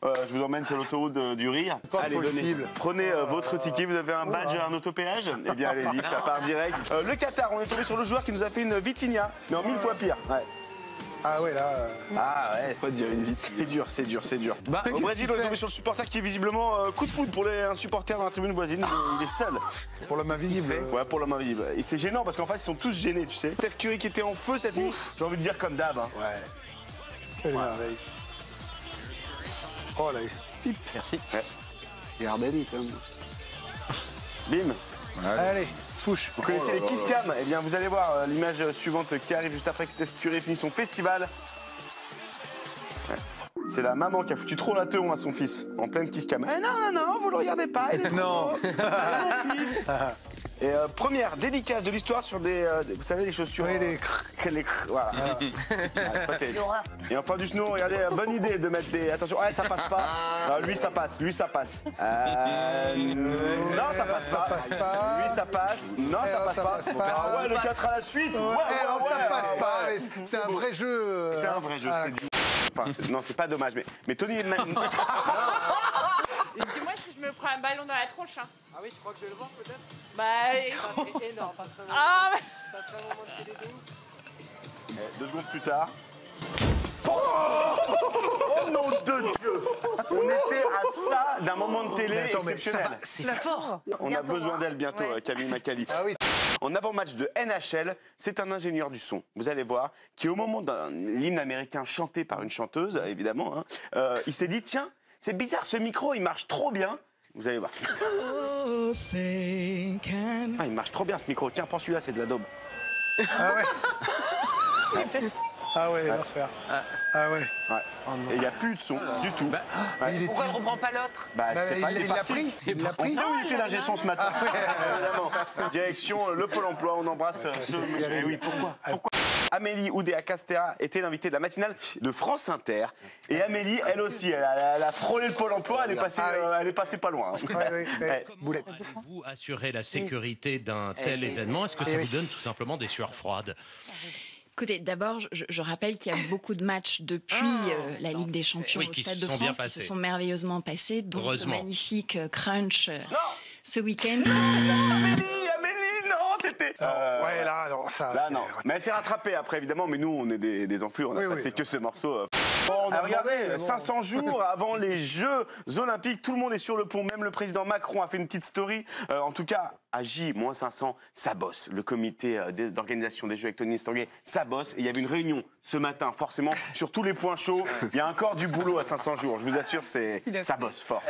Je vous emmène sur l'autoroute du rire. Pas Allez, possible. Prenez votre ticket. Vous avez un badge, un autopéage. Eh bien, allez-y, ça part direct. Le Qatar, on est tombé sur le joueur qui nous a fait une Vitinha, mais en 1000 fois pire. Ouais. Ah ouais, là... Ah ouais, Pas dire une Vitinha. c'est dur, c'est dur, c'est dur. Bah, Au Brésil, on est tombé sur le supporter qui est visiblement coup de foudre pour un supporter dans la tribune voisine. Il est seul. Pour l'homme invisible. Ouais, pour l'homme invisible. Et c'est gênant parce qu'en fait, ils sont tous gênés, tu sais. Steph Curry qui était en feu cette nuit. J'ai envie de dire comme d'hab. Hein. Ouais. Quelle merveille. Oh là. Pip. Merci. Ouais. Regardez-les quand même. Bim. Allez, swoosh. Vous connaissez les Kiss Cam? Eh bien, vous allez voir l'image suivante qui arrive juste après que Steph Curry finit son festival. Ouais. C'est la maman qui a foutu trop la teon à son fils, en pleine Kiss Cam. Eh non, vous le regardez pas, il est trop Non. beau. C'est mon fils. Et première dédicace de l'histoire sur vous savez, les chaussures. Oui, les voilà. C'est pas terrible. Et enfin du snow, regardez, bonne idée de mettre des. Attention, ouais, ça passe pas. Non, lui ça passe, non, ça passe ça passe pas. Lui ça passe. Non, ça passe pas. Ah ouais, le 4 à la suite. Ouais, ça passe pas. C'est un vrai jeu. C'est un vrai jeu, c'est du. Enfin, non, c'est pas dommage, mais Tony. Dis-moi si je me prends un ballon dans la tronche. Hein. Ah oui, je crois que je vais le voir peut-être. Bah, C'est énorme. ah, Ça serait un moment de télé de ouf. 2 secondes plus tard. Oh nom de Dieu! On était à ça d'un moment de télé exceptionnel. C'est fort. On a besoin d'elle bientôt, Camille Macali. Ah oui. En avant-match de NHL, c'est un ingénieur du son, vous allez voir, qui au moment d'un hymne américain chanté par une chanteuse, évidemment, hein, il s'est dit, tiens, c'est bizarre, ce micro, il marche trop bien. Vous allez voir. Ah, il marche trop bien ce micro. Tiens, prends celui-là, c'est de la daube. Ah ouais. Ah ouais, l'enfer. Ah ouais. Et il n'y a plus de son du tout. Il est pourquoi on reprend pas l'autre? C'est pas, il l'a parti. pris. Il l'a On pris. sait où il était l'ingé son ce matin. Évidemment. Direction le Pôle emploi, on embrasse ce monsieur. Eh oui, pourquoi Amélie Oudéa-Castéra était l'invitée de la matinale de France Inter. Et Amélie, elle aussi, elle a frôlé le Pôle emploi, elle est passée pas loin. Ouais. Boulette. Vous assurer la sécurité d'un tel événement? Est-ce que ça vous donne tout simplement des sueurs froides? Écoutez, d'abord, je rappelle qu'il y a beaucoup de matchs depuis la Ligue des Champions au qui Stade se de sont bien France qui se passés. sont merveilleusement passés, dont ce Heureusement. magnifique crunch ce week-end. Amélie, non, c'était... Ouais, là, non, ça... Là, non. Mais elle s'est rattrapée après, évidemment, mais nous, on est des enflures, on a passé que ce morceau. on a Regardez, demandé, mais bon. 500 jours avant les Jeux Olympiques, tout le monde est sur le pont, même le président Macron a fait une petite story. En tout cas, à J-500, ça bosse. Le comité d'organisation des Jeux avec Tony Estanguet, ça bosse. Et il y avait une réunion ce matin, forcément, sur tous les points chauds. Il y a encore du boulot à 500 jours, je vous assure, ça bosse fort.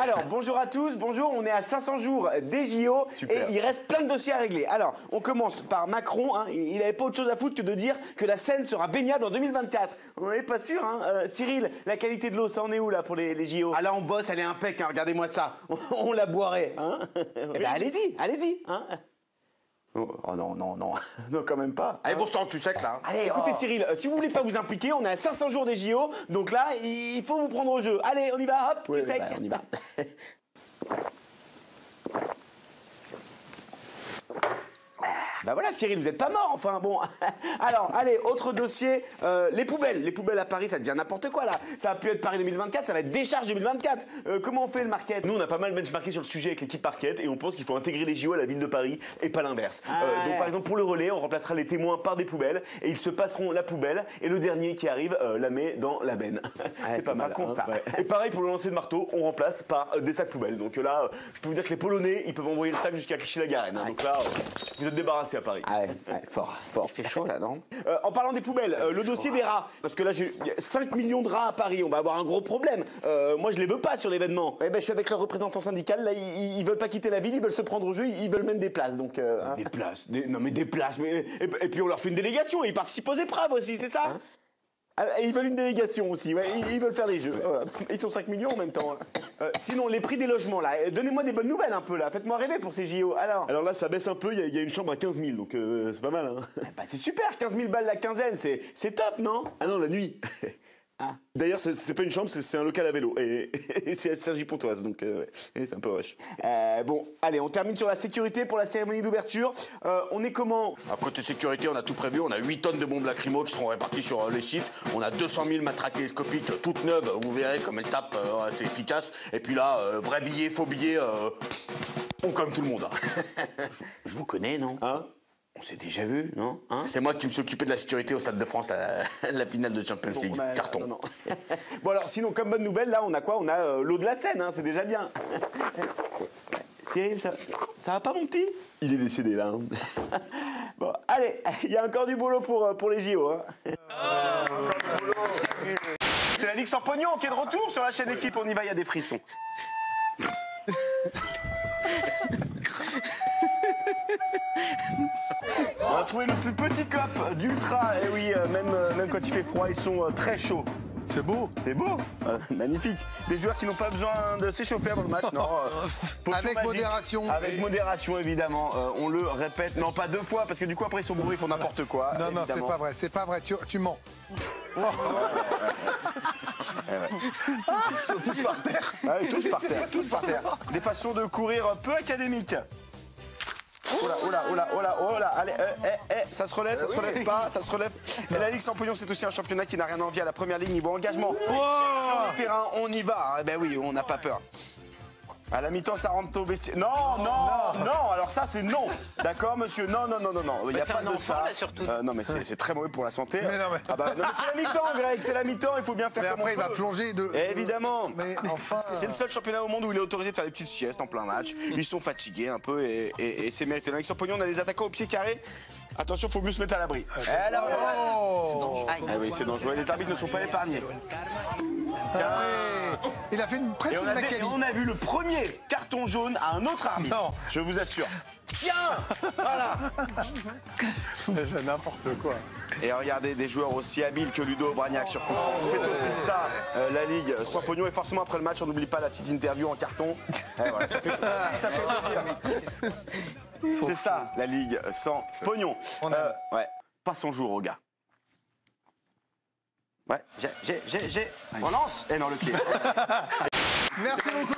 Alors, bonjour à tous, bonjour, on est à 500 jours des JO. Super. Et il reste plein de dossiers à régler. Alors, on commence par Macron, hein, il n'avait pas autre chose à foutre que de dire que la Seine sera baignable en 2024. On n'est pas sûr, hein. Cyril, la qualité de l'eau, ça en est où là pour les JO? Ah là, on bosse, elle est impec, hein, regardez-moi ça. On la boirait, hein. Eh ben, allez-y, hein. Oh non, non, quand même pas. Allez, bon sang, tu sais que là. Allez, écoutez Cyril, si vous voulez pas vous impliquer, on est à 500 jours des JO, donc là, il faut vous prendre au jeu. Allez, on y va, hop, tu sec. On y va. Bah voilà Cyril, vous n'êtes pas mort, enfin bon. Alors, allez, autre dossier, les poubelles. Les poubelles à Paris, ça devient n'importe quoi là. Ça va plus être Paris 2024, ça va être Décharge 2024. Comment on fait le market? Nous, on a pas mal benchmarké sur le sujet avec l'équipe Market et on pense qu'il faut intégrer les JO à la ville de Paris et pas l'inverse. Donc par exemple, pour le relais, on remplacera les témoins par des poubelles et ils se passeront la poubelle et le dernier qui arrive la met dans la benne. C'est pas mal con ça. Ouais. Et pareil pour le lancer de marteau, on remplace par des sacs poubelles. Donc là, je peux vous dire que les Polonais, ils peuvent envoyer le sac jusqu'à Clichy-la-Garenne. Donc là, vous êtes débarrassés à Paris. Ah ouais, fort. Il fait chaud là, non? En parlant des poubelles, le dossier des rats, parce que là j'ai 5 millions de rats à Paris, on va avoir un gros problème. Moi je les veux pas sur l'événement. Eh ben, je suis avec leur représentant syndical, là ils veulent pas quitter la ville, ils veulent se prendre au jeu, ils veulent même des places. Donc, hein. Des places, non mais des places, mais, et puis on leur fait une délégation, ils participent aux épreuves aussi, c'est ça? Et ils veulent une délégation aussi, ouais, ils veulent faire les jeux. Ils sont 5 millions en même temps. Sinon, les prix des logements, là, donnez-moi des bonnes nouvelles un peu, là. Faites-moi rêver pour ces JO. Alors là, ça baisse un peu, il y a une chambre à 15 000, donc c'est pas mal. Hein. Bah, c'est super, 15 000 balles la quinzaine, c'est top, non? Ah non, la nuit. D'ailleurs, c'est pas une chambre, c'est un local à vélo. Et c'est à Cergy-Pontoise, donc ouais, c'est un peu rush. Bon, allez, on termine sur la sécurité pour la cérémonie d'ouverture. On est comment? À côté sécurité, on a tout prévu. On a 8 tonnes de bombes lacrymo qui seront réparties sur les sites. On a 200 000 matraques télescopiques toutes neuves. Vous verrez comme elles tapent, c'est efficace. Et puis là, vrai billet, faux billet, on comme tout le monde. Je vous connais, non? Hein? On s'est déjà vu, non? Hein? C'est moi qui me suis occupé de la sécurité au Stade de France, la finale de Champions League. Bon, carton. Non. Bon alors, sinon, comme bonne nouvelle, là, on a quoi? On a l'eau de la Seine, hein, c'est déjà bien. Cyril, ça va pas, mon petit? Il est décédé, là. Hein. Bon, allez, il y a encore du boulot pour les JO. Hein. Encore du boulot. C'est la Ligue sans pognon qui est de retour sur la chaîne Équipe. On y va, il y a des frissons. On a trouvé le plus petit cop d'Ultra. Et oui, même quand il fait froid, ils sont très chauds. C'est beau. C'est beau, magnifique. Des joueurs qui n'ont pas besoin de s'échauffer avant le match, non. Avec magique. modération. Avec modération, évidemment. On le répète, non pas 2 fois, parce que du coup après ils sont bourrés, ils font n'importe quoi. Non, non, c'est pas vrai, c'est pas vrai, tu mens. Oh. Ils sont tous par terre. Ah oui, tous par terre, tous par terre. Des façons de courir peu académiques. Oh là, oh là, oh là, oh là, oh là, allez, ça se relève, ça se relève pas, ça se relève. Et la Ligue sans pognon, c'est aussi un championnat qui n'a rien à envier à la première ligue niveau engagement. Sur le terrain, on y va. Ben oui, on n'a pas peur. À la mi-temps, ça rentre au vestiaire. Non, non, non, alors ça, c'est non. D'accord, monsieur? Non, non, non, non, non. Il n'y a pas de ça. Non, mais c'est très mauvais pour la santé. Mais non, mais... Ah bah, non, mais c'est la mi-temps, Greg, c'est la mi-temps, il faut bien faire mais comme après, on il va peut. plonger de... Évidemment. Mais enfin... C'est le seul championnat au monde où il est autorisé de faire des petites siestes en plein match. Ils sont fatigués un peu et c'est mérité. Dans Sans pognon, on a des attaquants au pied carré. Attention, faut mieux se mettre à l'abri. Oh. Ah oui, c'est dangereux. Les arbitres ne sont pas épargnés. Allez. Il a fait presque une Macali. On a vu le premier carton jaune à un autre arbitre. Non. Je vous assure. Tiens. Voilà. N'importe quoi. Et regardez des joueurs aussi habiles que Ludo Bragnac sur coup franc. C'est aussi ça, la Ligue sans pognon. Et forcément, après le match, on n'oublie pas la petite interview en carton. Et voilà, ça fait plaisir. C'est ça, la Ligue sans pognon. Ouais, pas son jour, au gars. Ouais, j'ai. On lance? Eh non, le pied. Merci beaucoup.